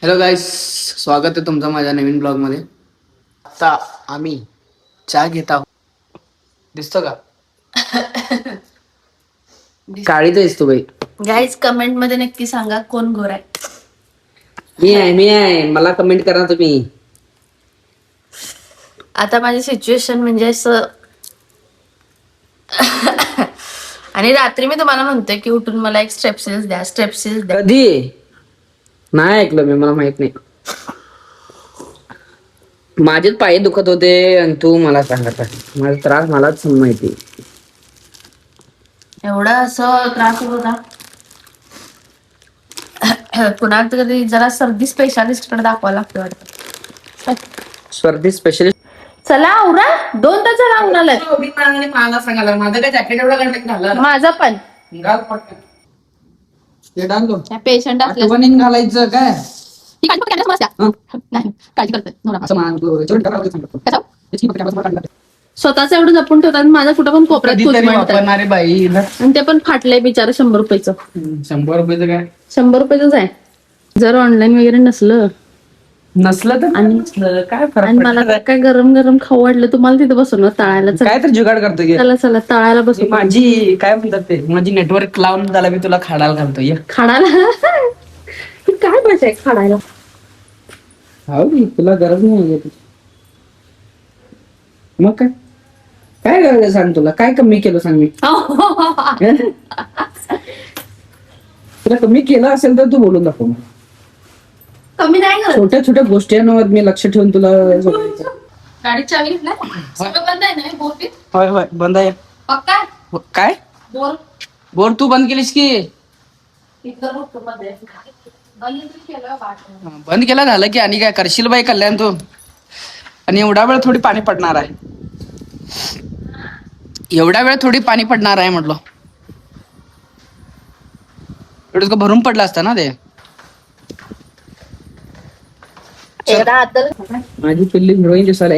Hello गाईस, स्वागत आहे तुमचं माझ्या नवीन ब्लॉग मध्ये. आता आम्ही चहा घेत आहोत. दिसतो का? काळीच आहेस तू बाई. गाईज कमेंट मध्ये नक्की सांगा कोण गोरा आहे. मी आहे मला कमेंट करा तुम्ही. आता माझी सिच्युएशन म्हणजे असं आणि रात्री मी तुम्हाला म्हणते की उठून मला एक स्ट्रेप्सिल्स द्या. कधी नाही ऐकलं मी, मला माहित नाही. माझेच पाय दुखत होते आणि तू मला सांगत आहे. माझा त्रास मलाच माहिती. एवढा असं त्रास होत होता. पुन्हा कधी जरा सर्दी स्पेशालिस्ट कडे दाखवायला लागतं वाटतं. सर्दी स्पेशलिस्ट. चला आवरा, 2 तास झाला आवरायला. मला सांगायला माझं काय जॅकेट एवढं घालणार. माझा पण पेशंट असलं घालायचं काय काळजी करते स्वतःच एवढं जपून ठेवतात. माझा कुठं पण कोपऱ्यात वापरणारे बाई. आणि ते पण फाटलंय बिचारा 100 रुपयाचं. 100 रुपयाचं काय? 100 रुपयाच आहे. जर ऑनलाईन वगैरे नसलं तर आणि काय फरक आणि मला काय गरम गरम खाऊ वाटलं तुम्हाला तिथे बसवलं तळायला. काय तर जुगाड करतो की. चला तळायला बसू. माझी काय म्हणतात ते, माझी नेटवर्क लावून झाला मी तुला खाडायला घालतो. ये खाडायला काय मजा आहे खाडायला. हो तुला गरज नाही. मग काय काय गरज आहे सांग. तुला काय कमी केलं सांग मी. तुला कमी केलं असेल तर तू बोलून दाखव. कमी नाही करत. छोट्या छोट्या गोष्टींवर मी लक्ष ठेवून तुला. गाडी चावी घेतला सगळं बंद आहे ना. बोर होय होय बंद आहे. पक्का काय बोर बोर तू बंद केलीस की. बंद केला झालं की. आणि काय करशील बाई कल्याण तू. आणि एवढा वेळ थोडी पाणी पडणार आहे. एवढा वेळ थोडी पाणी पडणार आहे म्हटलं. एवढं का भरून पडलं असतं ना ते. माझी पिल्ली हिरोईन दिसायला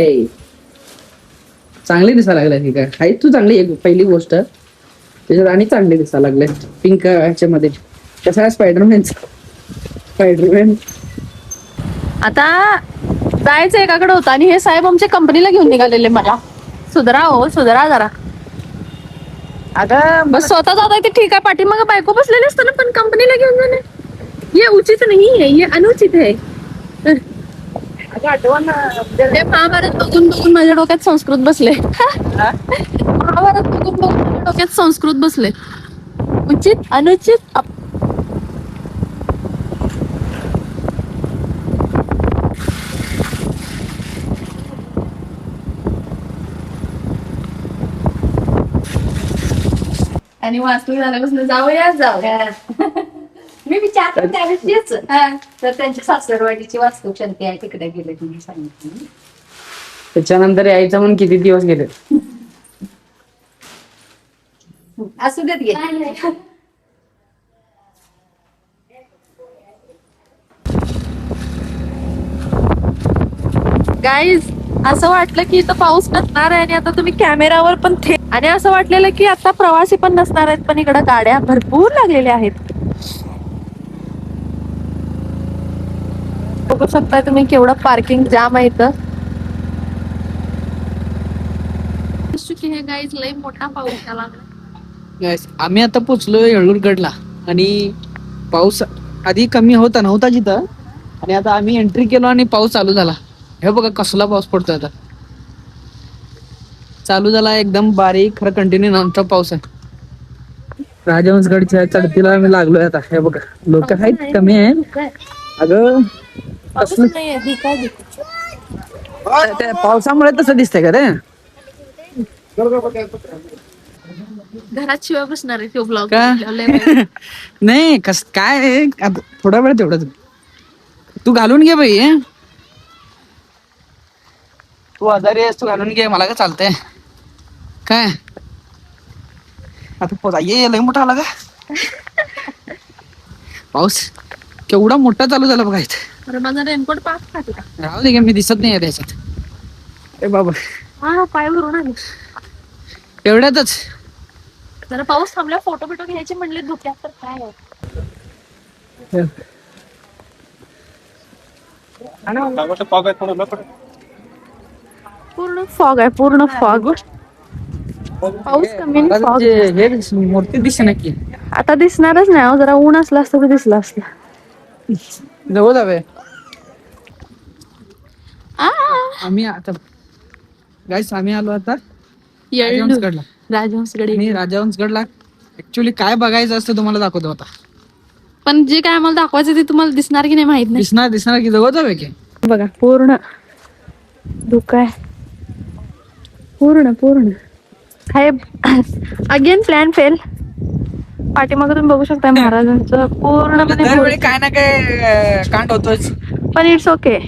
चांगली दिसायला लागल्या की काय. हाय तू चांगली आहे पहिली गोष्ट. त्याच्यात आणि चांगली दिसायला लागले पिंक ह्याच्यामध्ये. कसं आहे स्पायडरमॅन. आता जायचं एकाकडे होतं आणि हे साहेब आमच्या कंपनीला घेऊन निघालेले. मला सुधरा जरा. आता बस स्वतः जाता ते ठीक आहे. पाठीमागं बायको बसलेली असताना पण कंपनीला घेऊन जाणे हे उचित नाही आहे. हे अनुचित आहे. ते महाभारत बघून बघून माझ्या डोक्यात संस्कृत बसले. महाभारत बघून बघून माझ्या डोक्यात संस्कृत बसले. उचित अनुचित. आणि वास्तू झाल्यापासून जाऊया. मी विचारतो त्यावेळेस तर त्यांच्या सासरवाडीची वास्तुशांती आहे तिकडे गेले तुम्ही सांगितलं. त्याच्यानंतर यायचं म्हणून किती दिवस गेले. असू देत गे. गाईज असं वाटलं की इथं पाऊस नसणार आहे आणि आता तुम्ही कॅमेरावर पण आणि असं वाटलेलं की आता प्रवासी पण नसणार आहेत. पण इकडे गाड्या भरपूर लागलेल्या आहेत. बघू शकताय तुम्ही केवढं पार्किंग जाम आहे इथं. हे गाईज लय मोठा पाऊस आला. आम्ही आता पोचलोय येळूरगडला. आणि पाऊस आधी कमी नव्हता जिथं. आणि आता आम्ही एंट्री केलो आणि पाऊस चालू झाला. हे बघा कसला पाऊस पडतोय आता. चालू झाला एकदम बारीक खरं कंटिन्यू नॉनस्टॉप पाऊस आहे. राजहंसगडच्या चढतीला आम्ही लागलोय आता. हे बघा लोक आहेत कमी आहे. अगं कसलं त्या पावसामुळे तसं दिसतंय का रे. घरात शिवाय बसणार आहे तो ब्लॉग का नाही काय थोडा वेळ तेवढंच. तू घालून घे बाई. तू आजारी आहेस तू घालून घे. मला काय चालतंय काय. आता पोचा ये लय मोठा आला का पाऊस. केवढा मोठा चालू झाला बघा इथे. अरे माझा रेनकोट पाक खाते. राहू दे मी दिसत नाही त्याच्यात. अरे बाबा हा पाय भरून आले एवढ्यातच. जरा पाऊस थांबला फोटो बिटो घ्यायचे म्हणले धुक्यात तर काय पूर्ण फॉग आहे, पूर्ण फॉग. पाऊस कमी आणि आता fog. हे मूर्ती दिसे नक्की आता दिसणारच नाही हो, जरा ऊन असलं असतं तर दिसलं असलं. जवळ जावे. आ, आम्ही आता गाईस आम्ही आलो आता येळलूर. राजहंसगडला. राजहंसगड आणि येळलूर. राजहंसगडला ऍक्च्युली काय बघायचं असतं तुम्हाला दाखवतो आता. पण जे काय आम्हाला दाखवायचं ते तुम्हाला दिसणार की नाही माहित नाही. दिसणार दिसणार की जवळ जावे की. बघा पूर्ण धुकं आहे, पूर्ण पूर्ण काय. Again plan fail. पाठीमागे तुम्ही बघू शकता महाराजांचं पूर्णपणे दरवेळी काय ना काय कांड होतोच. पण इट्स ओके.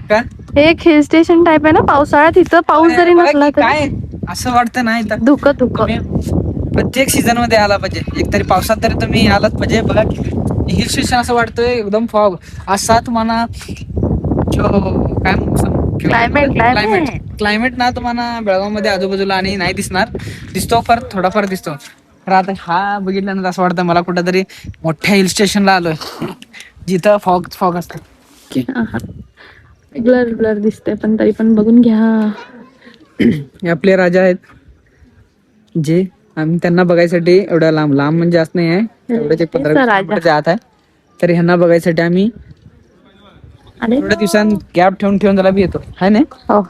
का हे एक हिल स्टेशन टाइप आहे ना, पावसाळ्यात इथं पाऊस जरी बघा नसला की तरी काय असं वाटतं ना इथं धुकं धुकं. तुम्ही प्रत्येक सीझन मध्ये आला पाहिजे. एकतरी पावसात तरी तुम्ही आलाच पाहिजे. बघा की हिल स्टेशन असं वाटतंय एकदम फॉग असा तुम्हाला काय Climate. क्लायमेट ना तुम्हाला बेळगाव मध्ये आजूबाजूला आणि नाही दिसणार. दिसतो फार थोडाफार दिसतो. तर आता हा बघितल्यानंतर असं वाटतं मला कुठेतरी मोठ्या हिल स्टेशनला आलोय जिथं फॉग फॉग असतं. ब्लर ब्लर दिसतंय पण तरी पण बघून घ्या. हे आपले राजा आहेत जे आम्ही त्यांना बघायसाठी एवढ्या लांब लांब म्हणजे जास्त नाही आहे, एवढ्याच एक 15-20 राजा. किलोमीटरच्या आत आहे. तर ह्यांना बघायसाठी आम्ही अरे एवढ्या दिवसांत गॅप ठेवून ठेवून त्याला बी येतो हाय ना. हो.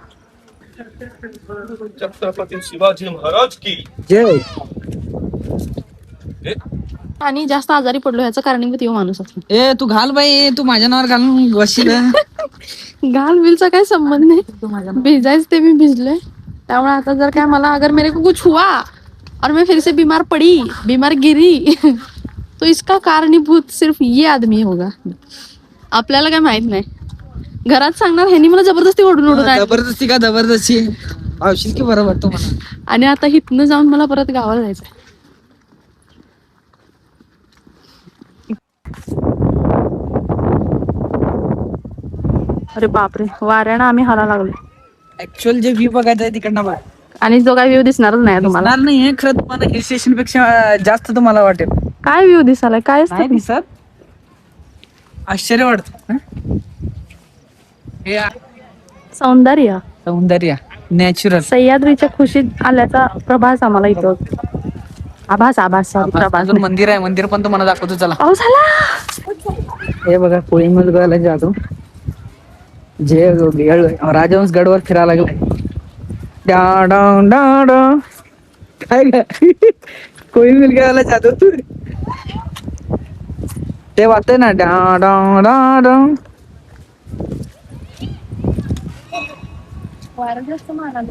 छत्रपती शिवाजी महाराज की जय. आणि जास्त आजारी पडलो ह्याचं कारणीभूत यो माणूस असतो. ए तू घाल बाई, तू माझ्या नावावर घालून वशील. घाल बिलचा काय संबंध नाही, भिजायच ते मी भिजले. त्यामुळे आता जर काय मला अगर मेरे को कुछ हुआ और मैं फिर से बीमार पड़ी, बीमार गिरी, तो इसका कारणीभूत सिर्फ ये आदमी होगा. आपल्याला काय माहित नाही. घरात सांगणार ह्यांनी मला जबरदस्ती ओढून ओढून आणलं. जबरदस्ती का जबरदस्ती आवशील की बरोबर तुम्हाला. आणि आता इथनं जाऊन मला परत गावाला जायचंय. अरे बापरे, वाऱ्यानं आम्ही हाला लागलो. ऍक्च्युअल जे व्ह्यू बघायचं आहे तिकडनं बघ. आणि जो काय व्ह्यू दिसणारच नाही तुम्हाला. दिसणार नाहीये खरं, तुम्हाला हिल स्टेशन पेक्षा जास्त तुम्हाला वाटेल. काय व्ह्यू दिसालाय, काय नाही असतं दिसत, आश्चर्य वाटत. हे सौंदर्य. सौंदर्य नॅचरल. सह्याद्रीच्या खुशीत आल्याचा प्रभास आम्हाला इथं. आभास प्रभास. अजून मंदिर आहे, मंदिर पण तुम्हाला दाखवतो चला. पाऊस आला. हे बघा कोळी मुलगाला जातो जे राजहंस गडवर फिरायला लागलाय. काय कोळी मुलगाला जातो तू ते वाटतंय ना.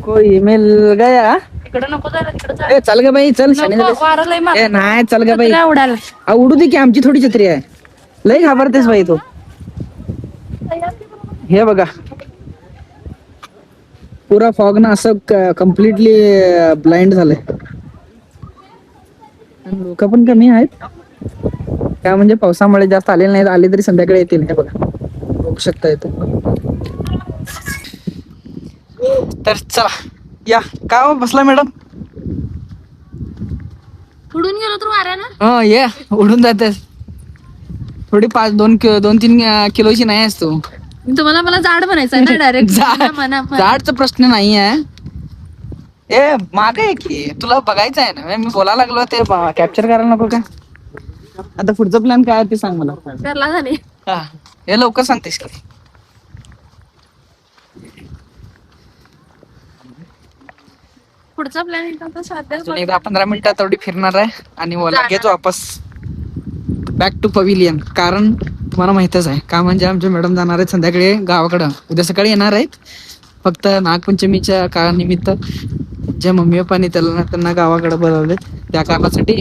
कोई मिल गया. इकडे नको जायला, तिकडे ए चल ग बाई चल. वारं लय ए नाही चल ग बाई, उडायला. उडू दे की आमची थोडी छत्री आहे. लय घाबरतेस बाई तू. हे बघा पुरा फॉग ना असं कम्प्लिटली ब्लाइंड झालंय. लोक पण कमी आहेत काय, म्हणजे पावसामुळे जास्त आलेले नाहीत. आले तरी संध्याकाळी येतील. हे बघा बघू शकता येतो. तर चला या. का हो बसला मॅडम. उडून गेलो तर वाऱ्यानं. हो ये उडून जाते. थोडी 2-3 किलोची नाही असतो. तुम्हाला मला जाड बनायचंय ना डायरेक्ट. जाडचा प्रश्न नाही आहे. ए मागे आहे की तुला बघायचं आहे ना. मी बोलायला लागलो ते कॅप्चर करायला नको का. आता पुढचा प्लॅन काय आहे ते सांग मला. करला झाले. हा हे लवकर सांगतेस का. पुढचा प्लॅन अजून एकदा 15 मिनिटात तेवढी फिरणार आहे आणि लगेच वापस बॅक टू पविलियन. कारण तुम्हाला माहितच आहे का, म्हणजे आमचे मॅडम जाणार आहेत संध्याकाळी गावाकडं. उद्या सकाळी येणार आहेत. फक्त नागपंचमीच्या काळानिमित्त जे मम्मी पप्पानी त्यांना गावाकडे बोलावले त्या कारणासाठी.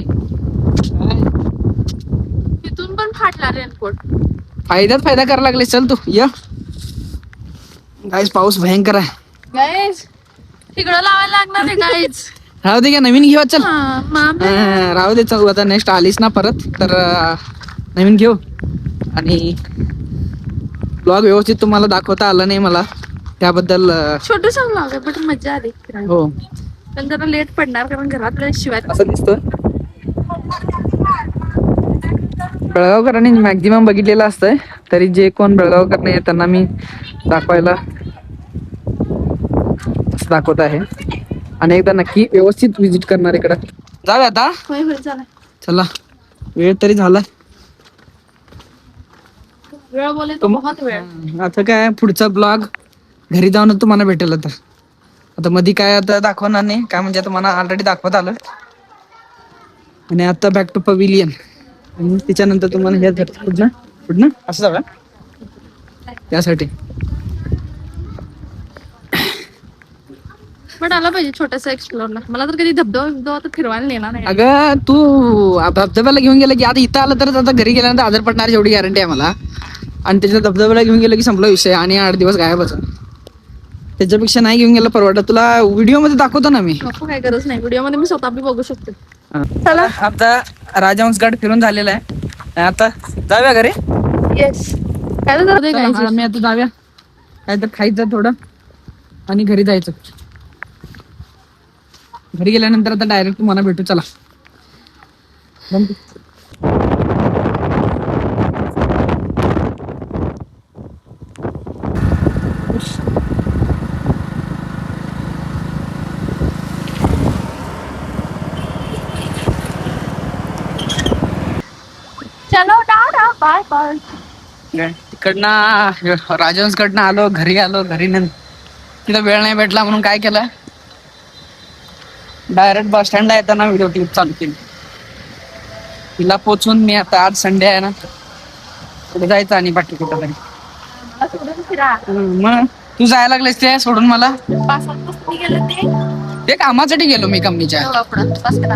तिथून पण फाटला रेनकोट. फायदा करायला लागले. चल तू या. गाईस पाऊस भयंकर आहे. गाईज तिकडं लावायला लागणार आहे गाईज. राहू दे का नवीन घेऊ. चल मामा. राहू दे. चल आता नेक्स्ट आलीस ना परत तर नवीन घेऊ. आणि ब्लॉग व्यवस्थित तुम्हाला दाखवता आला नाही मला त्याबद्दल. छोटूस ब्लॉग आहे पण मजा आली. हो पण जरा लेट पडणार कारण घरात शिवाय असं दिसतोय. बेळगावकरांनी मॅक्झिमम बघितलेलं असतंय, तरी जे कोण बेळगावकर नाही त्यांना मी दाखवायला दाखवत आहे. आणि एकदा नक्की व्यवस्थित विजिट करणार इकडं. जाऊया आता. होय होय चला. चला, वेळ तरी झाला. वेळ बोले तो बहुत वेळ. आता काय पुढचा ब्लॉग घरी जाऊन तुम्हाला भेटेल. आता मध्ये काय आता दाखवणार नाही, काय म्हणजे तुम्हाला ऑलरेडी दाखवत आलं. आणि आता बॅक टू पविलियन. आणि त्याच्यानंतर तुम्हाला हे पुढनं असं जाऊया त्यासाठी. पण आला पाहिजे छोटासा एक्सप्लोरला. मला तर कधी धबधबा तर फिरवायला नेला नाही. अगं तू धबधब्याला घेऊन गेला की आता इथं आलं तर आता घरी गेल्यानंतर आजार पडणार एवढी गॅरंटी आहे मला. आणि त्याच्या धबधब्याला घेऊन गेलं की संपला विषय आणि 8 दिवस गायबच. त्याच्यापेक्षा नाही घेऊन गेलं परवडत. तुला व्हिडिओ मध्ये दाखवतो ना मी. नको, काय गरज नाही. व्हिडिओ मध्ये मी स्वतः बी बघू शकते. चला, आता राजहंसगड फिरून झालेला आहे. आता जाऊया घरी. येस. काय तर मी आता जाऊया, काय तर खायचं थोडं आणि घरी जायचं. घरी गेल्यानंतर आता डायरेक्ट तुम्हाला भेटू. चला. चलो टाटा बाय बाय. तिकडनं राजहंसकडनं आलो, घरी आलो. घरी तिथं वेळ नाही भेटला म्हणून काय केलं, डायरेक्ट बस स्टँडला येताना व्हिडिओ क्लिप चालू केली. तिला पोचून मी आता आज संडे आहे ना, पुढे जायचं आणि बाकी कुठं तरी. मला सोडून फिरा. मग तू जायला लागलेस ते सोडून मला. 5-7 वाजता गेले ते ते कामासाठी गेलो मी कंपनीच्या. पुढं बस करा.